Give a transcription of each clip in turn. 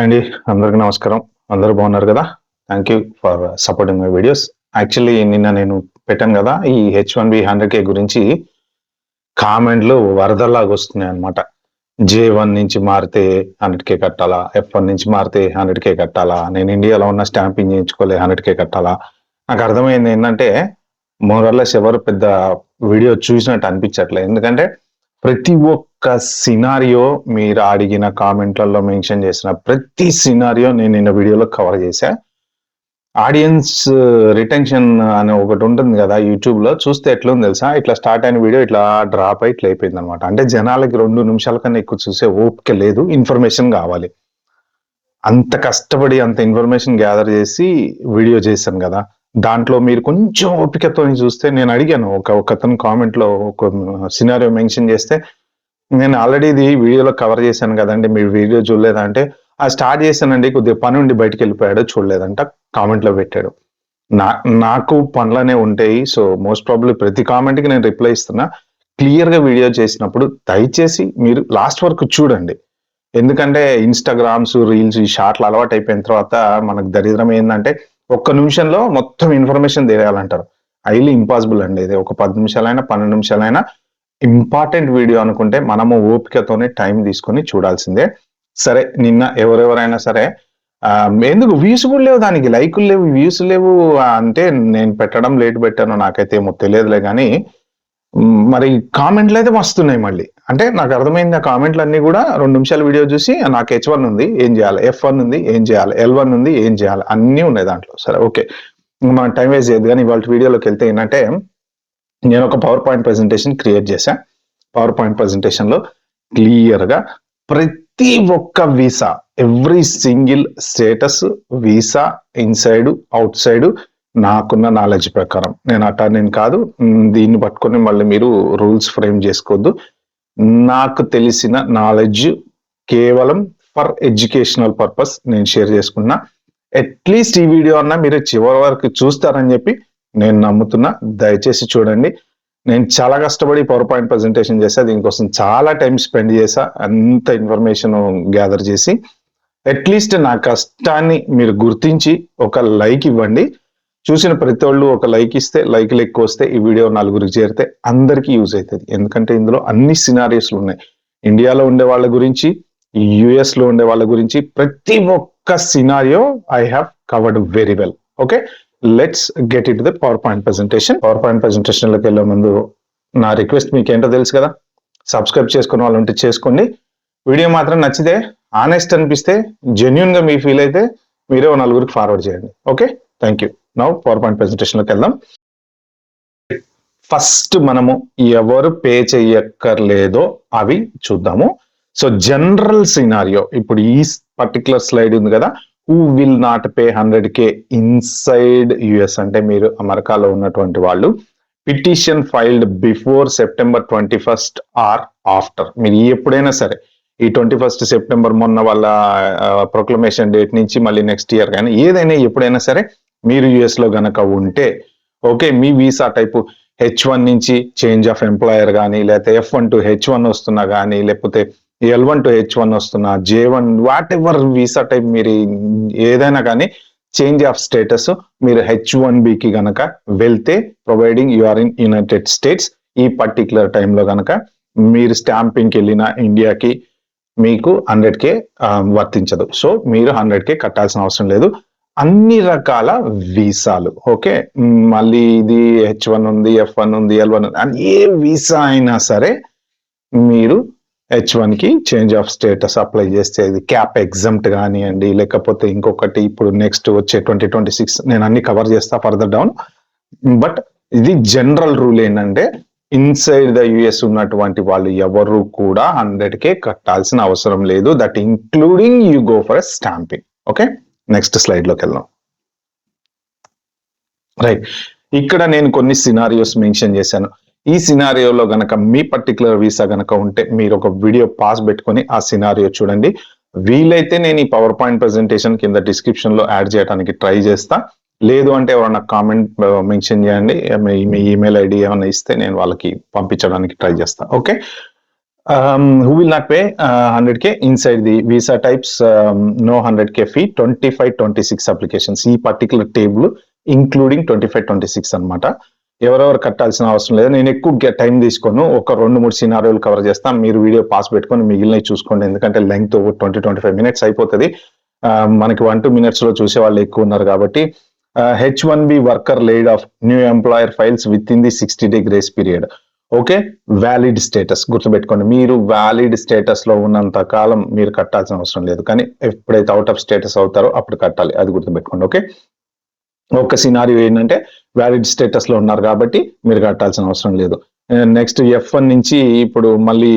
అండి అందరికీ నమస్కారం. అందరూ బాగున్నారు కదా? Thank you for supporting my videos. Actually నిన్న నేను పెట్టాను కదా, ఈ H1B 100K గురించి కామెంట్లు వరదలాగా వస్తున్నాయి అనమాట. J1 నుంచి మారితే 100K కట్టాలా, F1 నుంచి మారితే 100K కట్టాలా, నేను ఇండియాలో ఉన్న స్టాంపింగ్ చేయించుకోలే 100K కట్టాలా. నాకు అర్థమైంది ఏంటంటే మోరల్లెస్ ఎవరు పెద్ద వీడియో చూసినట్టు అనిపించట్లేదు. ఎందుకంటే ప్రతి ఒక్క సినారియో మీరు అడిగిన కామెంట్లలో మెన్షన్ చేసిన ప్రతి సినారియో నేను నిన్న వీడియోలో కవర్ చేశా. ఆడియన్స్ రిటెన్షన్ అనే ఒకటి ఉంటుంది కదా యూట్యూబ్ లో, చూస్తే ఎట్లుంది తెలుసా, ఇట్లా స్టార్ట్ అయిన వీడియో ఇట్లా డ్రాప్ అయి ఇట్లా అయిపోయింది అనమాట. అంటే జనాలకి 2 నిమిషాల కన్నా ఎక్కువ చూసే ఓపిక లేదు, ఇన్ఫర్మేషన్ కావాలి. అంత కష్టపడి అంత ఇన్ఫర్మేషన్ గ్యాదర్ చేసి వీడియో చేశాను కదా, దాంట్లో మీరు కొంచెం ఓపికతో చూస్తే, నేను అడిగాను ఒకతను కామెంట్ లో ఒక సినారియో మెన్షన్ చేస్తే, నేను ఆల్రెడీ ఇది వీడియోలో కవర్ చేశాను కదండి, మీరు వీడియో చూడలేదా అంటే, ఆ స్టార్ట్ చేశానండి, కొద్దిగా పని ఉండి బయటకు వెళ్ళిపోయాడు, చూడలేదంట కామెంట్ లో పెట్టాడు. నాకు పనులనే ఉంటాయి, సో మోస్ట్ ప్రాబబ్లీ ప్రతి కామెంట్ కి నేను రిప్లై ఇస్తున్నా. క్లియర్ గా వీడియో చేసినప్పుడు దయచేసి మీరు లాస్ట్ వరకు చూడండి. ఎందుకంటే ఇన్స్టాగ్రామ్స్, రీల్స్, ఈ షార్ట్లు అలవాటు అయిపోయిన తర్వాత మనకు దరిద్రం ఏంటంటే ఒక్క నిమిషంలో మొత్తం ఇన్ఫర్మేషన్ తెలియాలంటారు. హైలీ ఇంపాసిబుల్ అండి ఇది. ఒక 10 నిమిషాలైనా 12 నిమిషాలైనా ఇంపార్టెంట్ వీడియో అనుకుంటే మనము ఓపికతోనే టైం తీసుకొని చూడాల్సిందే. సరే, నిన్న ఎవరెవరైనా సరే ఎందుకు వ్యూస్ కూడా లేవు, దానికి లైకులు లేవు, వ్యూస్ లేవు అంటే, నేను పెట్టడం లేట్ పెట్టాను, నాకైతే ఏమో తెలియదులే కానీ మరి కామెంట్లు అయితే వస్తున్నాయి మళ్ళీ. అంటే నాకు అర్థమైంది, ఆ కామెంట్లు అన్ని కూడా 2 నిమిషాల వీడియో చూసి నాకు H1 ఉంది ఏం చేయాలి, F1 ఉంది ఏం చేయాలి, L1 ఉంది ఏం చేయాలి, అన్నీ ఉన్నాయి దాంట్లో. సరే ఓకే, మనం టైం వేస్ట్ చేయదు కానీ ఇవాళ వీడియోలోకి వెళ్తే ఏంటంటే, నేను ఒక పవర్ పాయింట్ ప్రెజెంటేషన్ క్రియేట్ చేశా. పవర్ పాయింట్ ప్రెజెంటేషన్ లో క్లియర్ గా ప్రతి ఒక్క visa, every single status visa, inside out side, నాకున్న నాలెడ్జ్ ప్రకారం, నేను అటార్నీ కాదు, దీన్ని పట్టుకొని మళ్ళీ మీరు రూల్స్ ఫ్రేమ్ చేసుకోవద్దు. నాకు తెలిసిన నాలెడ్జ్ కేవలం ఫర్ ఎడ్యుకేషనల్ పర్పస్ నేను షేర్ చేసుకున్నా. అట్లీస్ట్ ఈ వీడియో అన్నా మీరు చివరి వరకు చూస్తారని చెప్పి నేను నమ్ముతున్నా. దయచేసి చూడండి. నేను చాలా కష్టపడి పవర్ పాయింట్ ప్రెజెంటేషన్ చేశా, దీనికోసం చాలా టైం స్పెండ్ చేశా, అంత ఇన్ఫర్మేషన్ గ్యాదర్ చేసి. అట్లీస్ట్ నా కష్టాన్ని మీరు గుర్తించి ఒక లైక్ ఇవ్వండి. చూసిన ప్రతి వాళ్ళు ఒక లైక్ ఇస్తే, లైక్లు ఎక్కువ వస్తే, ఈ వీడియో నలుగురికి చేరితే అందరికీ యూజ్ అవుతుంది. ఎందుకంటే ఇందులో అన్ని సినారియోస్లు ఉన్నాయి. ఇండియాలో ఉండే వాళ్ళ గురించి, యుఎస్ లో ఉండే వాళ్ళ గురించి, ప్రతి ఒక్క scenario I have covered very well. Okay, let's get it the power point presentation. Power point presentation లోకి వెళ్ళే ముందు నా రిక్వెస్ట్ మీకు ఏంటో తెలుసు కదా, సబ్స్క్రైబ్ చేసుకున్న వాళ్ళు ఉంటే చేసుకోండి. వీడియో మాత్రం నచ్చితే, ఆనెస్ట్ అనిపిస్తే, జెన్యున్ గా మీ ఫీల్ అయితే మీరే నలుగురికి ఫార్వర్డ్ చేయండి. Okay, thank you. Now power point presentation లోకి వెళ్దాం. ఫస్ట్ మనము ఎవరు పే చెయ్యక్కర్లేదో అవి చూద్దాము. సో జనరల్ సినారియో, ఇప్పుడు ఈ పర్టికులర్ స్లైడ్ ఉంది కదా, who will not pay 100K inside US అంటే మీరు అమెరికాలో ఉన్నటువంటి వాళ్ళు, petition filed before September 21st or after. మీరు ఎప్పుడైనా సరే, ఈ 21st September మొన్న వాళ్ళ ప్రొక్లమేషన్ డేట్ నుంచి మళ్ళీ నెక్స్ట్ ఇయర్ కానీ ఏదైనా ఎప్పుడైనా సరే మీరు యుఎస్ లో గనక ఉంటే, ఓకే, మీ వీసా టైపు H1 నుంచి చేంజ్ ఆఫ్ ఎంప్లాయర్ కానీ, లేకపోతే F1 టు H1 వస్తున్నా కానీ, లేకపోతే L1 టు H1 వస్తున్నా, J1, what ever visa type మీరు ఏదైనా కానీ చేంజ్ ఆఫ్ స్టేటస్ మీరు H1Bకి గనక వెళ్తే, providing you are in United States, ఈ పర్టికులర్ టైంలో గనక మీరు స్టాంపింగ్కి వెళ్ళిన ఇండియాకి మీకు 100K వర్తించదు. సో మీరు 100K కట్టాల్సిన అవసరం లేదు. అన్ని రకాల వీసాలు, ఓకే, మళ్ళీ ఇది H1 ఉంది, F1 ఉంది, L1 ఉంది, అని ఏ వీసా అయినా సరే మీరు H1 కి చేంజ్ ఆఫ్ స్టేటస్ అప్లై చేస్తే, ఇది క్యాప్ ఎగ్జామ్ట్ కానివ్వండి, లేకపోతే ఇంకొకటి ఇప్పుడు నెక్స్ట్ వచ్చే 2026 నేను అన్ని కవర్ చేస్తా ఫర్దర్ డౌన్. బట్ ఇది జనరల్ రూల్ ఏంటంటే, ఇన్సైడ్ ద యుఎస్ ఉన్నటువంటి వాళ్ళు ఎవరు కూడా 100K కట్టాల్సిన అవసరం లేదు. That including you go for stamping. Okay, next slide లోకి వెళ్దాం. రైట్, ఇక్కడ నేను కొన్ని సినారియోస్ మెన్షన్ చేశాను. ఈ సినారియోలో గనక మీ పర్టికులర్ వీసా గనక ఉంటే మీరు ఒక వీడియో పాస్ పెట్టుకొని ఆ సినారియో చూడండి. వీలైతే నేను ఈ పవర్ పాయింట్ ప్రెజెంటేషన్ కింద డిస్క్రిప్షన్ లో యాడ్ చేయడానికి ట్రై చేస్తా. లేదు అంటే ఎవరన్నా కామెంట్ మెన్షన్ చేయండి, మీ ఈమెయిల్ ఐడి ఏమైనా ఇస్తే నేను వాళ్ళకి పంపించడానికి ట్రై చేస్తా. Okay, Who will not pay 100K inside the visa types? No 100K fee, 25-26 applications. ఈ పర్టికులర్ టేబుల్ ఇంక్లూడింగ్ 25-26 అనమాట. ఎవరెవరు కట్టాల్సిన అవసరం లేదు. నేను ఎక్కువ టైం తీసుకోను, ఒక 2-3 సినారియోలు కవర్ చేస్తాను. మీరు వీడియో పాస్ పెట్టుకొని మిగిలినవి చూసుకోండి, ఎందుకంటే లెంగ్త్ 20-25 minutes అయిపోతుంది. మనకి 1-2 minutes లో చూసే వాళ్ళు ఎక్కువ ఉన్నారు కాబట్టి. H1B worker laid of, new employer files with in the 60-day grace period. Okay, valid status గుర్తుపెట్టుకోండి. మీరు వ్యాలిడ్ స్టేటస్ లో ఉన్నంత కాలం మీరు కట్టాల్సిన అవసరం లేదు, కానీ ఎప్పుడైతే అవుట్ ఆఫ్ స్టేటస్ అవుతారో అప్పుడు కట్టాలి, అది గుర్తుపెట్టుకోండి. ఓకే, ఒక సినారియో ఏంటంటే వ్యాలిడ్ స్టేటస్ లో ఉన్నారు కాబట్టి మీరు కట్టాల్సిన అవసరం లేదు. నెక్స్ట్ F1 నుంచి ఇప్పుడు మళ్ళీ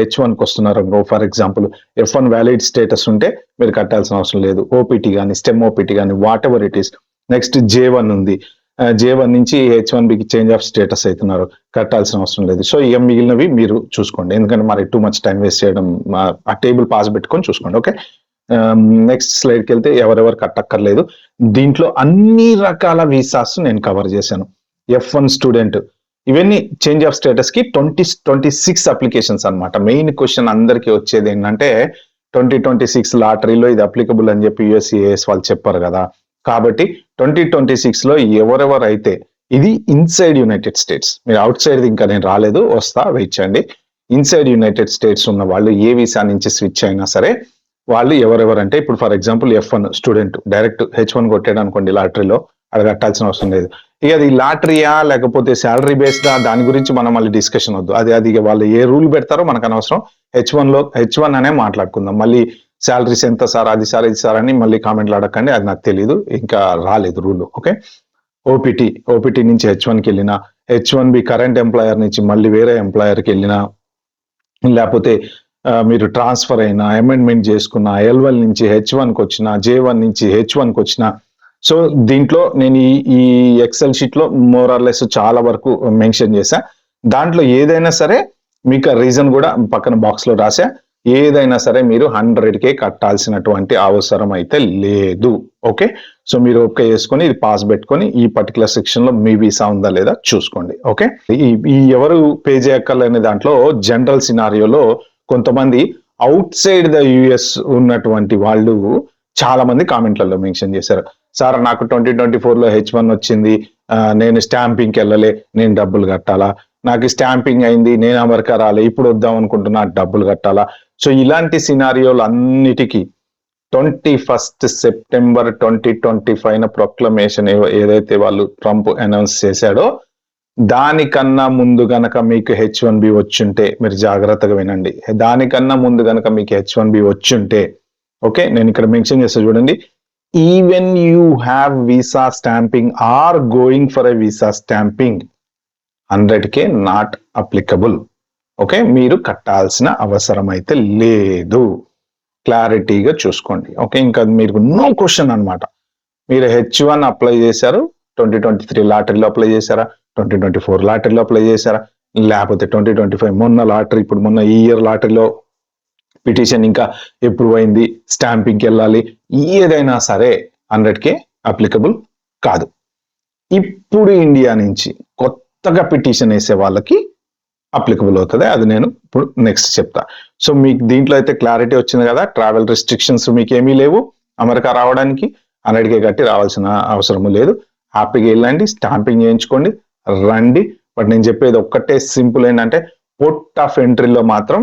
H1కి వస్తున్నారు. For example F1 valid status ఉంటే మీరు కట్టాల్సిన అవసరం లేదు. ఓపీటీ కానీ స్టెమ్ ఓపీటీ కానీ what ever it is. Next J1 ఉంది, J1 నుంచి H1Bకి చేంజ్ ఆఫ్ స్టేటస్ అవుతున్నారు, కట్టాల్సిన అవసరం లేదు. సో ఇక మిగిలినవి మీరు చూసుకోండి, ఎందుకంటే మరి టూ మచ్ టైం వేస్ట్ చేయడం, ఆ టేబుల్ పాస్ పెట్టుకొని చూసుకోండి. ఓకే, నెక్స్ట్ స్లైడ్కి వెళ్తే ఎవరెవరు కట్టక్కర్లేదు. దీంట్లో అన్ని రకాల వీసాస్ నేను కవర్ చేశాను. F1 స్టూడెంట్, ఇవన్నీ చేంజ్ ఆఫ్ స్టేటస్ కి 20-26 అప్లికేషన్స్ అనమాట. మెయిన్ క్వశ్చన్ అందరికీ వచ్చేది ఏంటంటే 2026 లాటరీలో ఇది అప్లికబుల్ అని చెప్పి USCIS వాళ్ళు చెప్పారు కదా. కాబట్టి 2026 లో ఎవరెవరైతే, ఇది ఇన్సైడ్ యునైటెడ్ స్టేట్స్, మీరు అవుట్ సైడ్ ఇంకా నేను రాలేదు, వస్తా, వెయిట్ చేయండి. ఇన్సైడ్ యునైటెడ్ స్టేట్స్ ఉన్న వాళ్ళు ఏ వీసా నుంచి స్విచ్ అయినా సరే వాళ్ళు ఎవరెవరంటే, ఇప్పుడు for example F1 student direct H1 కొట్టాడు అనుకోండి లాటరీలో, అది కట్టాల్సిన అవసరం లేదు. ఇక అది లాటరీయా లేకపోతే శాలరీ బేస్డా, దాని గురించి మనం మళ్ళీ డిస్కషన్ వద్దు. అది వాళ్ళు ఏ రూల్ పెడతారో మనకు అనవసరం. H1 అనే మాట్లాడుకుందాం. మళ్ళీ శాలరీస్ ఎంత సార్, అది సార్, ఇది సార్ అని మళ్ళీ కామెంట్లు అడగండి, అది నాకు తెలియదు, ఇంకా రాలేదు రూల్. ఓకే, ఓపీటీ నుంచి H1కి వెళ్ళినా, H1B కరెంట్ ఎంప్లాయర్ నుంచి మళ్ళీ వేరే ఎంప్లాయర్కి వెళ్ళినా, లేకపోతే మీరు ట్రాన్స్ఫర్ అయినా, అమెండ్మెంట్ చేసుకున్న, L1 నుంచి H1కి వచ్చిన, J1 నుంచి H1కి వచ్చిన. సో దీంట్లో నేను ఈ ఎక్సెల్ షీట్ లో మోర్ ఆర్ లెస్ చాలా వరకు మెన్షన్ చేశా. దాంట్లో ఏదైనా సరే మీకు రీజన్ కూడా పక్కన బాక్స్ లో రాసా. ఏదైనా సరే మీరు 100K కట్టాల్సినటువంటి అవసరం అయితే లేదు. ఓకే, సో మీరు ఓకే చేసుకొని ఇది పాస్ పెట్టుకొని ఈ పర్టికులర్ సెక్షన్ లో మీ వీసా ఉందా లేదా చూసుకోండి. ఓకే, ఈ ఎవరు పే చేయక్కర్లేని దాంట్లో జనరల్ సినారియోలో కొంతమంది అవుట్ సైడ్ ద యుఎస్ ఉన్నటువంటి వాళ్ళు చాలా మంది కామెంట్లలో మెన్షన్ చేశారు, సార్ నాకు 2024లో H1 వచ్చింది, నేను స్టాంపింగ్కి వెళ్ళలే, నేను డబ్బులు కట్టాలా, నాకు స్టాంపింగ్ అయింది, నేను అమెరికా రాలే, ఇప్పుడు వద్దాం అనుకుంటున్నా, డబ్బులు కట్టాలా. సో ఇలాంటి సినారియోలు అన్నిటికీ 21 సెప్టెంబర్ 2025 ప్రొక్లమేషన్ ఏదైతే వాళ్ళు ట్రంప్ అనౌన్స్ చేశాడో దానికన్నా ముందు గనక మీకు H1B వచ్చుంటే, మీరు జాగ్రత్తగా వినండి, దానికన్నా ముందు గనక మీకు H1B వచ్చుంటే, ఓకే, నేను ఇక్కడ మెన్షన్ చేస్తా చూడండి, even you have visa stamping or going for a visa stamping, 100K not applicable. Okay, మీరు కట్టాల్సిన అవసరం అయితే లేదు, క్లారిటీగా చూసుకోండి. ఓకే, ఇంకా మీరు నో క్వశ్చన్ అనమాట. మీరు H1 అప్లై చేశారు, 2023 లాటరీలో అప్లై చేశారా, 2024 లాటరీలో అప్లై చేశారా, లేకపోతే 2025 మొన్న లాటరీ, ఇప్పుడు మొన్న ఈ ఇయర్ లాటరీలో పిటిషన్ ఇంకా ఎప్రూవ్ అయింది, స్టాంపింగ్కి వెళ్ళాలి, ఏదైనా సరే 100K అప్లికబుల్ కాదు. ఇప్పుడు ఇండియా నుంచి కొత్తగా పిటిషన్ వేసే వాళ్ళకి అప్లికబుల్ అవుతుంది, అది నేను ఇప్పుడు నెక్స్ట్ చెప్తా. సో మీకు దీంట్లో అయితే క్లారిటీ వచ్చింది కదా. ట్రావెల్ రెస్ట్రిక్షన్స్ మీకు ఏమీ లేవు, అమెరికా రావడానికి 100K కట్టి రావాల్సిన అవసరం లేదు. హ్యాపీగా వెళ్ళండి, స్టాంపింగ్ చేయించుకోండి, రండి. బట్ నేను చెప్పేది ఒక్కటే సింపుల్, ఏంటంటే పోర్ట్ ఆఫ్ ఎంట్రీలో మాత్రం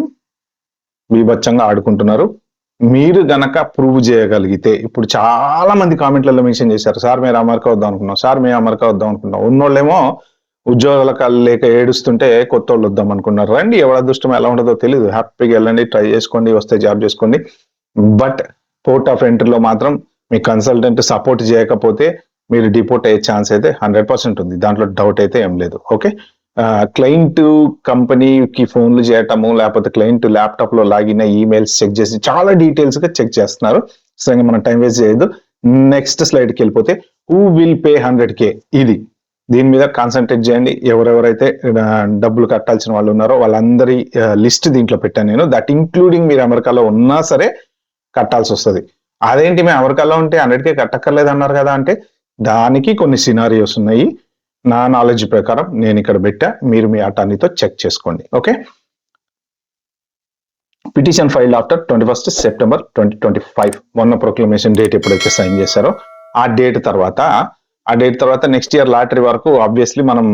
బీభత్సంగా ఆడుకుంటున్నారు. మీరు గనక ప్రూవ్ చేయగలిగితే, ఇప్పుడు చాలా మంది కామెంట్లలో మెన్షన్ చేశారు, సార్ మేము అమెరికా వద్దాం అనుకున్నాం, సార్ మేము అమెరికా వద్దాం అనుకున్నాం. ఉన్నోళ్ళేమో ఉద్యోగాలకు లేక ఏడుస్తుంటే కొత్త వాళ్ళు వద్దాం అనుకున్నారు. రండి, ఎవరి అదృష్టం ఎలా ఉంటుందో తెలియదు, హ్యాపీగా వెళ్ళండి, ట్రై చేసుకోండి, వస్తే జాబ్ చేసుకోండి. బట్ పోర్ట్ ఆఫ్ ఎంట్రీలో మాత్రం మీ కన్సల్టెంట్ సపోర్ట్ చేయకపోతే మీరు డిపోర్ట్ అయ్యే ఛాన్స్ అయితే 100% ఉంది, దాంట్లో డౌట్ అయితే ఏం లేదు. ఓకే, క్లయింట్ కంపెనీకి ఫోన్లు చేయటము, లేకపోతే క్లయింట్ ల్యాప్టాప్ లో లాగిన్ ఈమెయిల్స్ చెక్ చేసి చాలా డీటెయిల్స్ గా చెక్ చేస్తున్నారు. సో ఇంకా మనం టైం వేస్ట్ చేయొద్దు. నెక్స్ట్ స్లైడ్కి వెళ్ళిపోతే, హూ విల్ పే 100K, ఇది దీని మీద కాన్సన్ట్రేట్ చేయండి. ఎవరెవరైతే డబ్బులు కట్టాల్సిన వాళ్ళు ఉన్నారో వాళ్ళందరి లిస్ట్ దీంట్లో పెట్టాను నేను. దట్ ఇంక్లూడింగ్ మీరు అమెరికాలో ఉన్నా సరే కట్టాల్సి వస్తుంది. అదేంటి మేము అమెరికాలో ఉంటే 100K కట్టక్కర్లేదు అన్నారు కదా అంటే, దానికి కొన్ని సినారియోస్ ఉన్నాయి. నా నాలెడ్జ్ ప్రకారం నేను ఇక్కడ పెట్టా, మీరు మీ అటార్నీతో చెక్ చేసుకోండి. Okay. Petition filed after 21st September 2025. మొన్న ప్రొక్లమేషన్ డేట్ ఎప్పుడైతే సైన్ చేశారో ఆ డేట్ తర్వాత నెక్స్ట్ ఇయర్ లాటరీ వరకు ఆబ్వియస్లీ మనం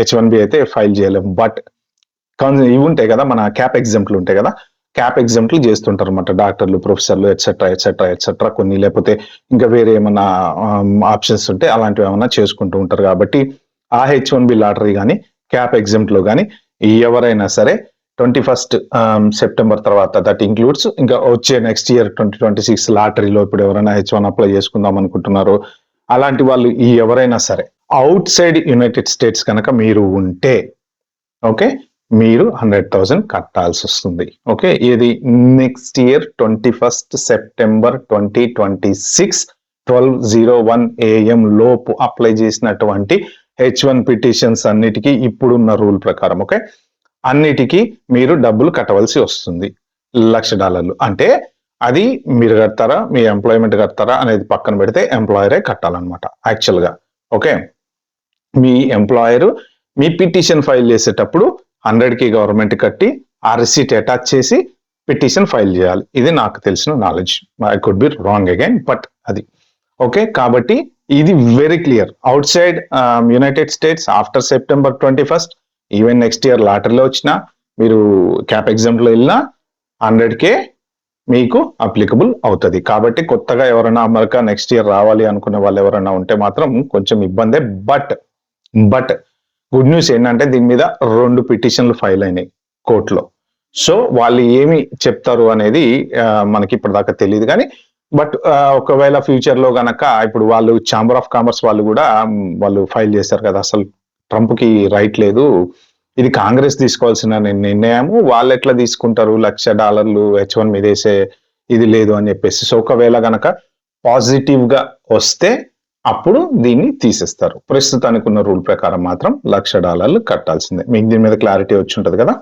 H1B అయితే ఫైల్ చేయలేము. బట్ ఇవి ఉంటాయి కదా, మన క్యాప్ ఎగ్జామ్ట్లు ఉంటాయి కదా, క్యాప్ ఎగ్జామ్ట్లు చేస్తుంటారు అనమాట డాక్టర్లు, ప్రొఫెసర్లు ఎట్సెట్రా కొన్ని, లేకపోతే ఇంకా వేరే ఏమన్నా ఆప్షన్స్ ఉంటే అలాంటివి ఏమన్నా చేసుకుంటూ ఉంటారు. కాబట్టి ఆ H1B లాటరీ కానీ క్యాప్ ఎగ్జామ్ట్లో కానీ ఎవరైనా సరే 21st September తర్వాత, దట్ ఇంక్లూడ్స్ ఇంకా వచ్చే నెక్స్ట్ ఇయర్ 2026 లాటరీలో ఇప్పుడు ఎవరైనా H1 అప్లై చేసుకుందాం అనుకుంటున్నారో అలాంటి వాళ్ళు ఎవరైనా సరే అవుట్ సైడ్ యునైటెడ్ స్టేట్స్ కనుక మీరు ఉంటే ఓకే, మీరు 100,000 కట్టాల్సి వస్తుంది. ఓకే, ఇది next year 21st September 2026 12:01 AM లోపు అప్లై చేసినటువంటి H1 పిటిషన్స్ అన్నిటికీ ఇప్పుడున్న రూల్ ప్రకారం ఓకే అన్నిటికీ మీరు డబ్బులు కట్టవలసి వస్తుంది. $1,00,000 అంటే అది మీరు కడతారా, మీ ఎంప్లాయ్మెంట్ కడతారా అనేది పక్కన పెడితే ఎంప్లాయరే కట్టాలన్నమాట యాక్చువల్గా. ఓకే, మీ ఎంప్లాయర్ మీ పిటిషన్ ఫైల్ చేసేటప్పుడు 100K గవర్నమెంట్ కట్టి ఆ రిసీట్ అటాచ్ చేసి పిటిషన్ ఫైల్ చేయాలి. ఇది నాకు తెలిసిన knowledge. I could be wrong again, but అది ఓకే. కాబట్టి ఇది very clear. Outside United States after September 21st, even next year లాటరీలో వచ్చినా, మీరు క్యాప్ ఎగ్జామ్లో వెళ్ళినా 100K మీకు అప్లికబుల్ అవుతుంది. కాబట్టి కొత్తగా ఎవరైనా అమెరికా నెక్స్ట్ ఇయర్ రావాలి అనుకునే వాళ్ళు ఎవరైనా ఉంటే మాత్రం కొంచెం ఇబ్బందే. బట్ గుడ్ న్యూస్ ఏంటంటే దీని మీద 2 పిటిషన్లు ఫైల్ అయినాయి కోర్టులో. సో వాళ్ళు ఏమి చెప్తారు అనేది మనకి ఇప్పటిదాకా తెలియదు. కానీ బట్ ఒకవేళ ఫ్యూచర్ లో గనక ఇప్పుడు వాళ్ళు ఛాంబర్ ఆఫ్ కామర్స్ వాళ్ళు కూడా వాళ్ళు ఫైల్ చేశారు కదా, అసలు ట్రంప్ కి రైట్ లేదు, ఇది కాంగ్రెస్ తీసుకోవాల్సిన నిర్ణయం, వాళ్ళు ఎట్లా తీసుకుంటారు $1,00,000 H1 మీద వేసే ఇది లేదు అని చెప్పేసి. సో ఒకవేళ గనక పాజిటివ్ గా వస్తే అప్పుడు దీన్ని తీసేస్తారు. ప్రస్తుతానికి ఉన్న రూల్ ప్రకారం మాత్రం $1,00,000 కట్టాల్సిందే. మీకు దీని మీద క్లారిటీ వచ్చి ఉంటది కదా.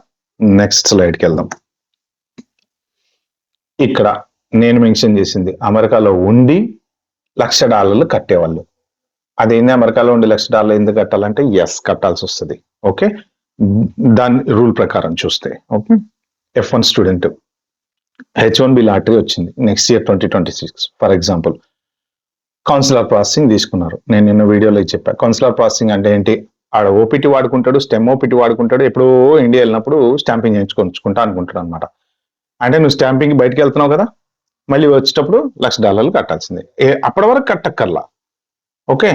నెక్స్ట్ స్లైడ్కి వెళ్దాం. ఇక్కడ నేను మెన్షన్ చేసింది అమెరికాలో ఉండి $1,00,000 కట్టేవాళ్ళు. అదేంది అమెరికాలో ఉండి $1,00,000 ఎందుకు కట్టాలంటే ఎస్ కట్టాల్సి వస్తుంది. ఓకే, దాని రూల్ ప్రకారం చూస్తే okay, F1 student H1B lottery వచ్చింది next year 2026 for example, counsellor processing తీసుకున్నారు. నేను నిన్న వీడియోలో చెప్పాను. కౌన్సిలర్ ప్రాసెసింగ్ అంటే ఏంటి, ఆడ ఓపీటీ వాడుకుంటాడు, స్టెమ్ ఓపీటీ వాడుకుంటాడు, ఎప్పుడో ఇండియా వెళ్ళినప్పుడు స్టాంపింగ్ చేయించుకుంటా అనుకుంటాడు అనమాట. అంటే నువ్వు స్టాంపింగ్ బయటకు వెళ్తున్నావు కదా, మళ్ళీ వచ్చేటప్పుడు $1,00,000 కట్టాల్సిందే. అప్పటి వరకు కట్టక్కర్లా. ఓకే,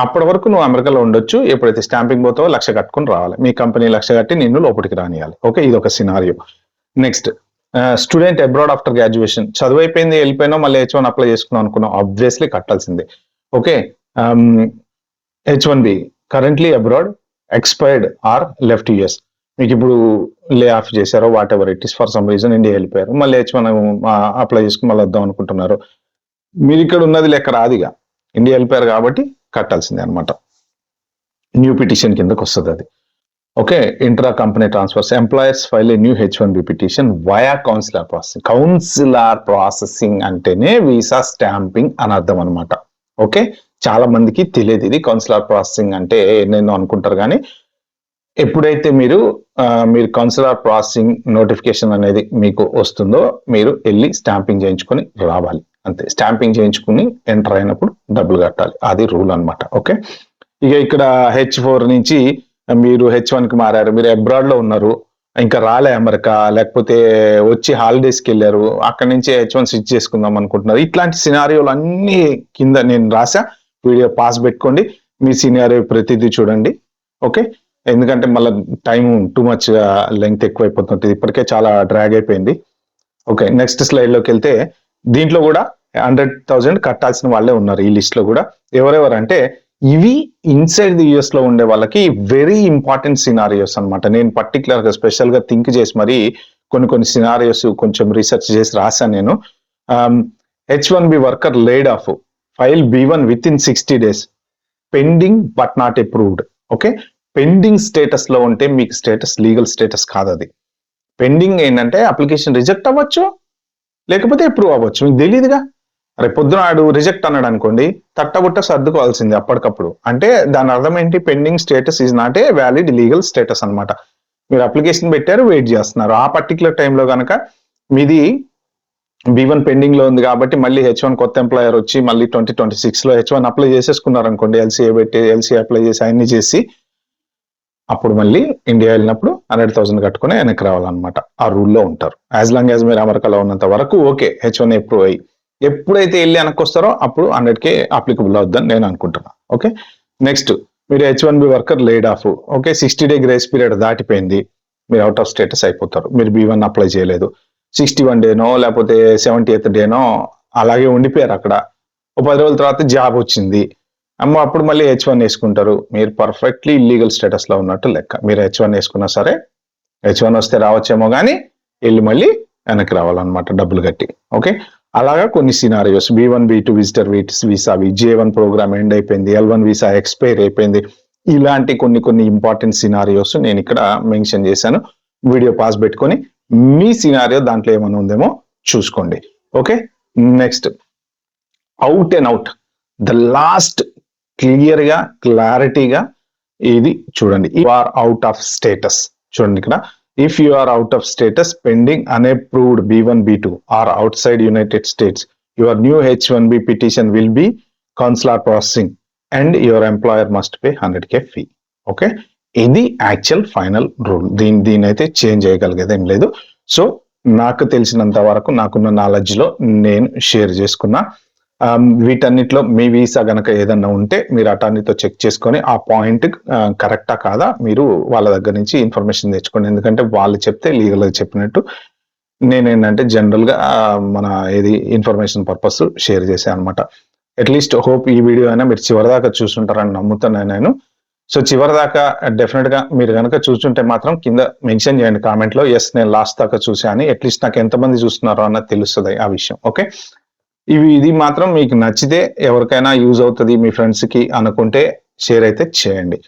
అప్పటి వరకు నువ్వు అమెరికాలో ఉండొచ్చు. ఎప్పుడైతే స్టాంపింగ్ పోతావో 1,00,000 కట్టుకుని రావాలి. మీ కంపెనీ 1,00,000 కట్టి నిన్ను లోపలికి రానియాలి. ఓకే, ఇది ఒక scenario. Next student abroad after graduation, చదువు అయిపోయింది వెళ్ళిపోయినా మళ్ళీ H1 అప్లై చేసుకున్నాం అనుకున్నాం, ఆబ్వియస్లీ కట్టాల్సిందే. Okay, H1B currently abroad, expired or left US, మీకు ఇప్పుడు లే ఆఫ్ చేశారో whatever it is, for some reason India వెళ్ళిపోయారు, మళ్ళీ H1 అప్లై చేసుకుని మళ్ళీ వద్దాం అనుకుంటున్నారు, మీరు ఇక్కడ ఉన్నది లెక్క రాదిగా, ఇండియా వెళ్ళిపోయారు కాబట్టి కట్టాల్సిందే అనమాట. న్యూ పిటిషన్ కిందకు వస్తుంది అది. Okay, intra company transfers, employers file a new H1B petition via consular processing. Consular processing అంటేనే వీసా స్టాంపింగ్ అని అర్థం అనమాట. ఓకే, చాలా మందికి తెలియదు ఇది. కౌన్సిలర్ ప్రాసెసింగ్ అంటే ఎన్నెన్నో అనుకుంటారు, కానీ ఎప్పుడైతే మీరు కౌన్సిలర్ ప్రాసెసింగ్ నోటిఫికేషన్ అనేది మీకు వస్తుందో మీరు వెళ్ళి స్టాంపింగ్ చేయించుకొని రావాలి అంతే. స్టాంపింగ్ చేయించుకుని ఎంటర్ అయినప్పుడు డబ్బులు కట్టాలి, అది రూల్ అనమాట. ఓకే, ఇక ఇక్కడ H4 నుంచి మీరు H1 కి మారారు, మీరు అబ్రాడ్ లో ఉన్నారు, ఇంకా రాలే అమెరికా, లేకపోతే వచ్చి హాలిడేస్కి వెళ్ళారు, అక్కడి నుంచి H1 స్విచ్ చేసుకుందాం అనుకుంటున్నారు. ఇట్లాంటి సినారియోలు అన్ని కింద నేను రాసా, వీడియో పాస్ పెట్టుకోండి, మీ సినారియో ప్రతిదీ చూడండి. ఓకే, ఎందుకంటే మళ్ళీ టైం టూ మచ్ లెంగ్త్ ఎక్కువైపోతుంటుంది, ఇప్పటికే చాలా డ్రాగ్ అయిపోయింది. ఓకే, నెక్స్ట్ స్లైడ్ లోకి వెళ్తే దీంట్లో కూడా 100,000 కట్టాల్సిన వాళ్ళే ఉన్నారు ఈ లిస్ట్ లో కూడా. ఎవరెవరంటే ఇవి ఇన్సైడ్ ది US లో ఉండే వాళ్ళకి వెరీ ఇంపార్టెంట్ సినారియోస్ అనమాట. నేను పర్టికులర్ గా స్పెషల్ గా థింక్ చేసి మరి కొన్ని సినారియోస్ కొంచెం రీసెర్చ్ చేసి రాశాను నేను. H1B worker laid of, file B1 with in 60 days, pending but not approved. Okay, pending status లో ఉంటే మీకు స్టేటస్ లీగల్ స్టేటస్ కాదు అది. పెండింగ్ ఏంటంటే అప్లికేషన్ రిజెక్ట్ అవ్వచ్చు, లేకపోతే అప్రూవ్ అవ్వచ్చు, మీకు తెలియదుగా. రేపు పొద్దున ఆడు రిజెక్ట్ అన్నాడు అనుకోండి, తట్టబుట్ట సర్దుకోవాల్సింది అప్పటికప్పుడు. అంటే దాని అర్థం ఏంటి, pending status is not a valid legal status అనమాట. మీరు అప్లికేషన్ పెట్టారు, వెయిట్ చేస్తున్నారు, ఆ పర్టికులర్ టైంలో కనుక మీది B1 పెండింగ్ లో ఉంది కాబట్టి మళ్ళీ H1 కొత్త ఎంప్లాయర్ వచ్చి మళ్ళీ 2026 లో H1 అప్లై చేసేసుకున్నారు అనుకోండి, ఎల్సీఏ పెట్టి ఎల్సీ అప్లై చేసి అన్ని చేసి అప్పుడు మళ్ళీ ఇండియా వెళ్ళినప్పుడు 100,000 కట్టుకుని వెనక్కి రావాలన్నమాట. ఆ రూల్లో ఉంటారు. యాజ్ లాంగ్ యాజ్ మీరు అమెరికాలో ఉన్నంత వరకు ఓకే, H1 అప్రూవ్ అయ్యి ఎప్పుడైతే వెళ్ళి వెనక్కి వస్తారో అప్పుడు 100K అప్లికబుల్ అవుద్దని నేను అనుకుంటున్నా. ఓకే, నెక్స్ట్ మీరు H1B worker laid of. Okay, 60 day grace period దాటిపోయింది, మీరు అవుట్ ఆఫ్ స్టేటస్ అయిపోతారు. మీరు B1 అప్లై చేయలేదు, 61 డేనో లేకపోతే 70th డేనో అలాగే ఉండిపోయారు అక్కడ. ఓ 10 రోజుల తర్వాత జాబ్ వచ్చింది, అప్పుడు మళ్ళీ H1 వేసుకుంటారు. మీరు పర్ఫెక్ట్లీ ఇల్లీగల్ స్టేటస్ లో ఉన్నట్టు లెక్క. మీరు H1 వేసుకున్నా సరే, H1 వస్తే రావచ్చేమో కానీ వెళ్ళి మళ్ళీ వెనక్కి రావాలన్నమాట డబ్బులు కట్టి. ఓకే, అలాగా కొన్ని scenarios. B1 B2 visitor visa, J1 program end అయిపోయింది, L1 వీసా ఎక్స్పైర్ అయిపోయింది. ఇలాంటి కొన్ని ఇంపార్టెంట్ సినారియోస్ నేను ఇక్కడ మెన్షన్ చేశాను. వీడియో పాస్ పెట్టుకొని మీ సినారియో దాంట్లో ఏమైనా ఉందేమో చూసుకోండి. Okay, next out and out the last clear గా క్లారిటీగా ఇది చూడండి. You are out of status. చూడండి ఇక్కడ, if you are out of status pending unapproved B1 B2 or outside United States, your new H1B petition will be consular processing and your employer must pay 100K fee. Okay, ఇది actual final rule. దీని అయితే change చేయగలిగేది ఏం లేదు. So నాకు తెలిసినంత వరకు నాకున్న నాలెడ్జ్ లో నేను షేర్ చేసుకున్నా. వీటన్నిటిలో మీ వీసా గనక ఏదన్నా ఉంటే మీరు అటార్నీతో చెక్ చేసుకొని ఆ పాయింట్ కరెక్టా కాదా మీరు వాళ్ళ దగ్గర నుంచి ఇన్ఫర్మేషన్ తెచ్చుకోండి. ఎందుకంటే వాళ్ళు చెప్తే లీగల్ గా చెప్పినట్టు. నేనేంటంటే జనరల్ గా మన ఏది ఇన్ఫర్మేషన్ పర్పస్ షేర్ చేశాను అనమాట. అట్లీస్ట్ హోప్ ఈ వీడియో అయినా మీరు చివరిదాకా చూసుంటారని నమ్ముతున్నాను నేను. సో చివరిదాకా డెఫినెట్ గా మీరు కనుక చూస్తుంటే మాత్రం కింద మెన్షన్ చేయండి కామెంట్ లో, ఎస్ నేను లాస్ట్ దాకా చూసాను. అట్లీస్ట్ నాకు ఎంతమంది చూస్తున్నారో అన్నది తెలుస్తుంది ఆ విషయం. ఓకే, ఇది మాత్రం మీకు నచ్చితే ఎవరికైనా యూజ్ అవుతుంది మీ ఫ్రెండ్స్ కి అనుకుంటే షేర్ అయితే చేయండి.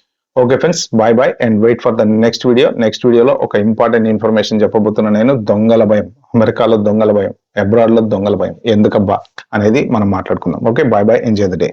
Okay friends, bye bye and wait for the next video. Next వీడియోలో ఒక ఇంపార్టెంట్ ఇన్ఫర్మేషన్ చెప్పబోతున్నా నేను. దొంగల భయం, అమెరికాలో దొంగల భయం, అబ్రాడ్ లో దొంగల భయం ఎందుకబ్బా అనేది మనం మాట్లాడుకుందాం. Okay, bye bye, enjoy the day.